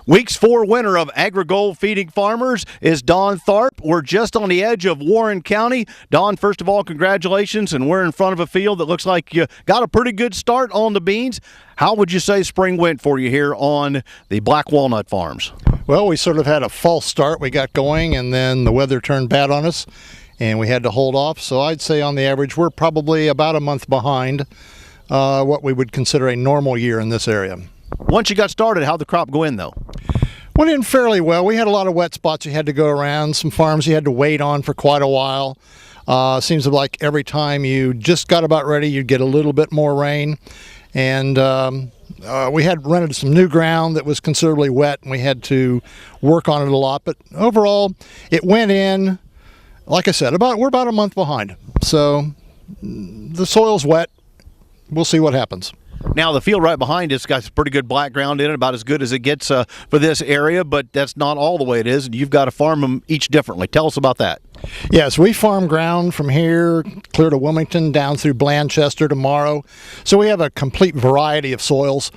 Week's 4 winner of AgriGold Feeding Farmers is Don Tharr. We're just on the edge of Warren County. Don, first of all, congratulations, and we're in front of a field that looks like you got a pretty good start on the beans. How would you say spring went for you here on the Black Walnut Farms? Well, we sort of had a false start. We got going, and then the weather turned bad on us, and we had to hold off. So I'd say on the average, we're probably about a month behind what we would consider a normal year in this area. Once you got started, how'd the crop go in, though? Went in fairly well. We had a lot of wet spots you had to go around, some farms you had to wait on for quite a while. Seems like every time you just got about ready, you'd get a little bit more rain. And we had rented some new ground that was considerably wet, and we had to work on it a lot. But overall, it went in, like I said, we're about a month behind. So the soil's wet. We'll see what happens. Now, the field right behind us got pretty good black ground in it, about as good as it gets for this area, but that's not all the way it is. You've got to farm them each differently. Tell us about that. Yes, we farm ground from here clear to Wilmington, down through Blanchester to Morrow. So we have a complete variety of soils.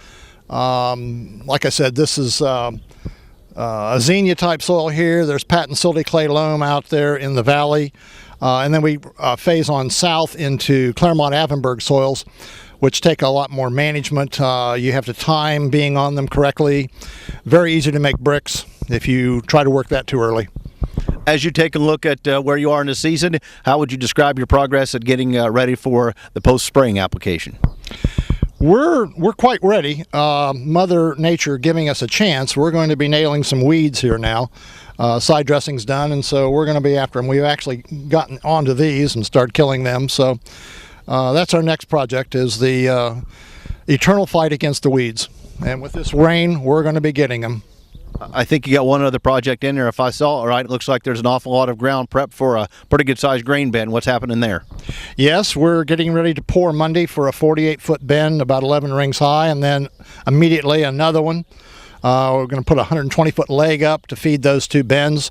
Like I said, this is a zinnia type soil here. There's patent silty clay loam out there in the valley. And then we phase on south into Claremont-Avenberg soils, which take a lot more management. You have to time being on them correctly. Very easy to make bricks if you try to work that too early. As you take a look at where you are in the season, how would you describe your progress at getting ready for the post-spraying application? We're quite ready. Mother Nature giving us a chance. We're going to be nailing some weeds here now. Side dressing's done, and so we're going to be after them. We've actually gotten onto these and started killing them. So that's our next project, is the eternal fight against the weeds. And with this rain, we're going to be getting them. I think you got one other project in there. If I saw it right, it looks like there's an awful lot of ground prep for a pretty good-sized grain bin. What's happening there? Yes, we're getting ready to pour Monday for a 48-foot bin, about 11 rings high, and then immediately another one. We're going to put a 120-foot leg up to feed those two bins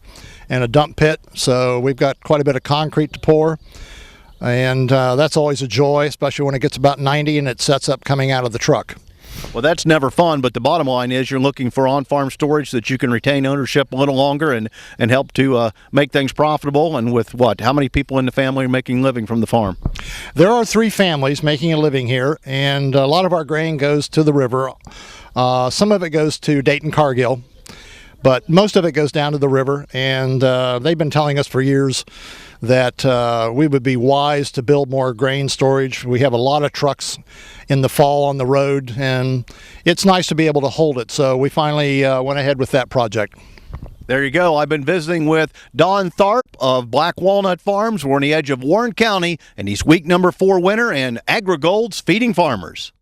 and a dump pit. So we've got quite a bit of concrete to pour. And that's always a joy, especially when it gets about 90 and it sets up coming out of the truck. Well, that's never fun, but the bottom line is you're looking for on-farm storage so that you can retain ownership a little longer and help to make things profitable. And with what? How many people in the family are making a living from the farm? There are 3 families making a living here, and a lot of our grain goes to the river. Some of it goes to Dayton Cargill, but most of it goes down to the river, and they've been telling us for years that we would be wise to build more grain storage. We have a lot of trucks in the fall on the road, and it's nice to be able to hold it. So we finally went ahead with that project. There you go. I've been visiting with Don Tharr of Black Walnut Farms. We're on the edge of Warren County, and he's week number 4 winner in AgriGold's Feeding Farmers.